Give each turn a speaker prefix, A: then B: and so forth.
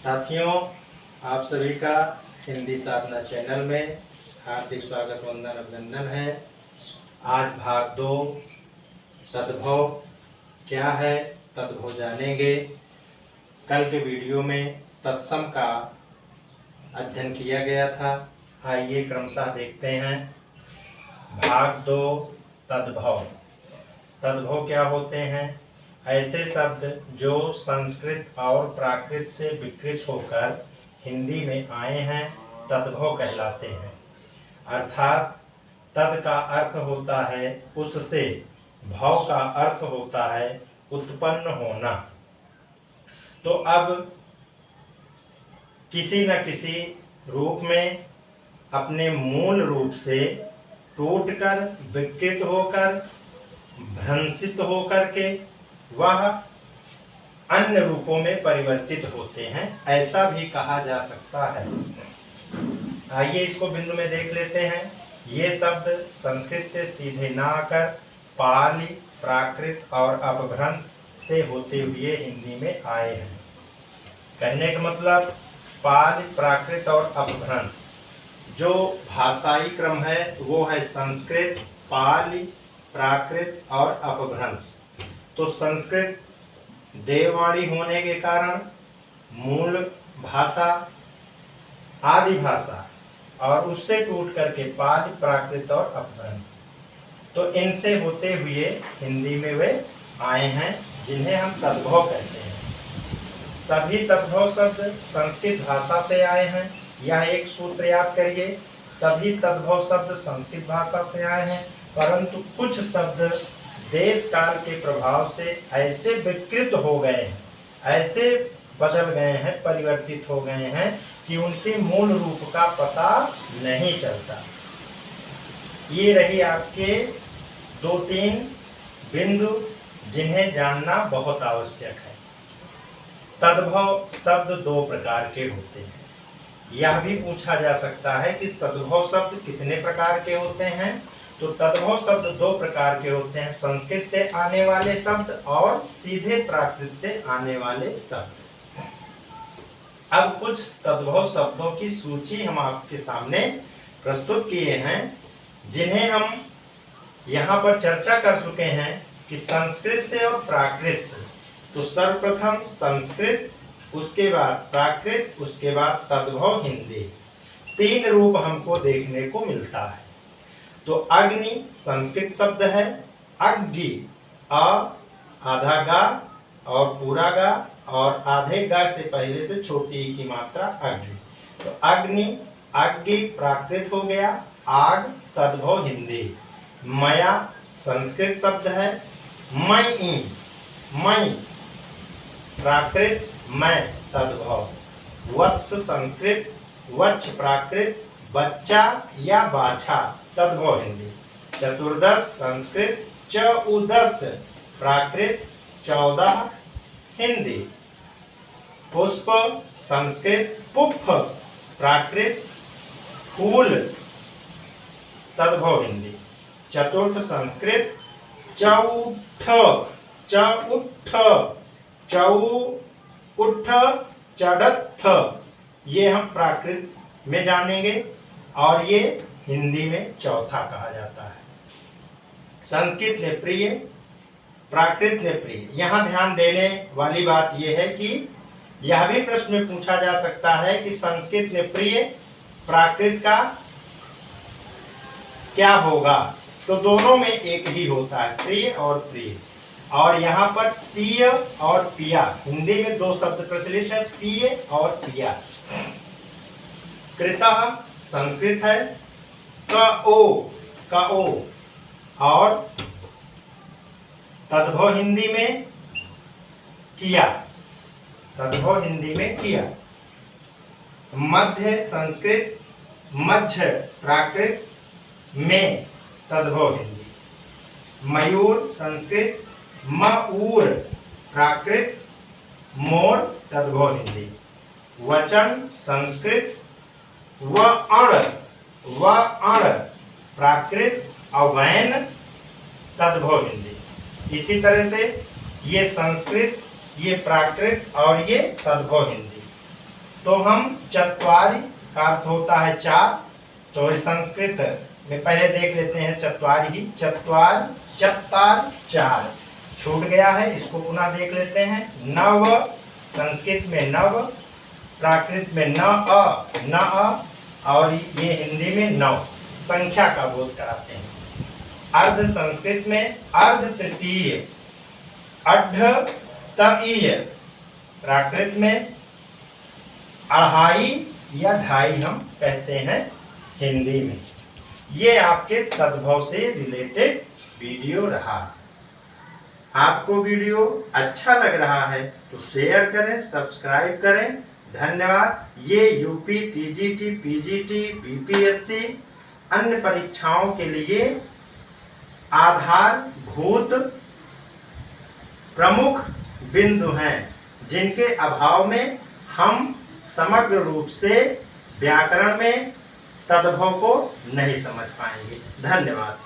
A: साथियों, आप सभी का हिंदी साधना चैनल में हार्दिक स्वागत वंदन अभिनंदन है। आज भाग 2 तद्भव क्या है, तद्भव जानेंगे। कल के वीडियो में तत्सम का अध्ययन किया गया था। आइए क्रमशः देखते हैं। भाग 2 तद्भव। तद्भव क्या होते हैं? ऐसे शब्द जो संस्कृत और प्राकृत से विकृत होकर हिंदी में आए हैं तद्भव कहलाते हैं। अर्थात तद का अर्थ होता है उससे, भव का अर्थ होता है उत्पन्न होना। तो अब किसी न किसी रूप में अपने मूल रूप से टूटकर, विकृत होकर, भ्रंशित होकर के वह अन्य रूपों में परिवर्तित होते हैं, ऐसा भी कहा जा सकता है। आइए इसको बिंदु में देख लेते हैं। ये शब्द संस्कृत से सीधे न आकर पाली, प्राकृत और अपभ्रंश से होते हुए हिंदी में आए हैं। कहने का मतलब पाली, प्राकृत और अपभ्रंश जो भाषाई क्रम है वो है संस्कृत, पाली, प्राकृत और अपभ्रंश। तो संस्कृत देववाणी होने के कारण मूल भाषा, आदि भाषा, और उससे टूट करके पाली, प्राकृत और अपभ्रंश, तो इनसे होते हुए हिंदी में वे आए हैं जिन्हें हम तद्भव कहते हैं। सभी तद्भव शब्द संस्कृत भाषा से आए हैं। यह एक सूत्र याद करिए, सभी तद्भव शब्द संस्कृत भाषा से आए हैं, परंतु कुछ शब्द देश काल के प्रभाव से ऐसे विकृत हो गए हैं, ऐसे बदल गए हैं, परिवर्तित हो गए हैं कि उनके मूल रूप का पता नहीं चलता। ये रही आपके 2-3 बिंदु जिन्हें जानना बहुत आवश्यक है। तद्भव शब्द 2 प्रकार के होते हैं। यह भी पूछा जा सकता है कि तद्भव शब्द कितने प्रकार के होते हैं। तो तद्भव शब्द 2 प्रकार के होते हैं, संस्कृत से आने वाले शब्द और सीधे प्राकृत से आने वाले शब्द। अब कुछ तद्भव शब्दों की सूची हम आपके सामने प्रस्तुत किए हैं जिन्हें हम यहाँ पर चर्चा कर चुके हैं कि संस्कृत से और प्राकृत से। तो सर्वप्रथम संस्कृत, उसके बाद प्राकृत, उसके बाद तद्भव हिंदी। 3 रूप हमको देखने को मिलता है। तो अग्नि संस्कृत शब्द है, अग्नि, आधा गा और पूरा गा और आधे गा से पहले से छोटी ई की मात्रा अग्नि। तो अग्नि, अग्नि प्राकृत हो गया, आग तद्भव हिंदी। मया संस्कृत शब्द है, मई, मई प्राकृत, मैं तद्भव। वत्स संस्कृत, वत्स प्राकृत, बच्चा या बाछा तद्भव हिंदी। चतुर्दश संस्कृत, चौदस प्राकृत, 14 हिंदी। पुष्प संस्कृत, पुष्प प्राकृत, फूल तद्भव हिंदी। चतुर्थ संस्कृत, चौठ, चौठ, चौठ, चढ़थ, ये हम प्राकृत में जानेंगे और ये हिंदी में चौथा कहा जाता है। संस्कृत में प्रिय, प्राकृत में प्रिय। यहाँ ध्यान देने वाली बात यह है कि यह भी प्रश्न में पूछा जा सकता है कि संस्कृत में प्रिय, प्राकृत का क्या होगा। तो दोनों में एक ही होता है, प्रिय और प्रिय। और यहाँ पर प्रिय और पिया, हिंदी में 2 शब्द प्रचलित है, प्रिय और पिया। कृतः संस्कृत है, कओ और तद्भव हिंदी में किया, तद्भव हिंदी में किया। मध्य संस्कृत, मध्य प्राकृत, में तद्भव हिंदी। मयूर संस्कृत, मऊर प्राकृत, मोर तद्भव हिंदी। वचन संस्कृत, वअण प्राकृत, अवैन तद्भव हिंदी। इसी तरह से ये संस्कृत, ये प्राकृत और ये तद्भव हिंदी। तो हम चत्वारि का अर्थ होता है चार। तो संस्कृत में पहले देख लेते हैं चत्वारि ही, चत्वार चत्तार चार छूट गया है, इसको पुनः देख लेते हैं। नव, संस्कृत में नव, प्राकृत में न अ, और ये हिंदी में नव, संख्या का बोध कराते हैं। अर्ध संस्कृत में अर्ध तृतीय, अढ़ तईय, प्राकृत में अढ़ाई या ढाई हम कहते हैं हिंदी में। ये आपके तद्भव से रिलेटेड वीडियो रहा। आपको वीडियो अच्छा लग रहा है तो शेयर करें, सब्सक्राइब करें। धन्यवाद। ये यूपी, टीजीटी, पीजीटी, बीपीएससी अन्य परीक्षाओं के लिए आधारभूत प्रमुख बिंदु हैं, जिनके अभाव में हम समग्र रूप से व्याकरण में तद्भव को नहीं समझ पाएंगे। धन्यवाद।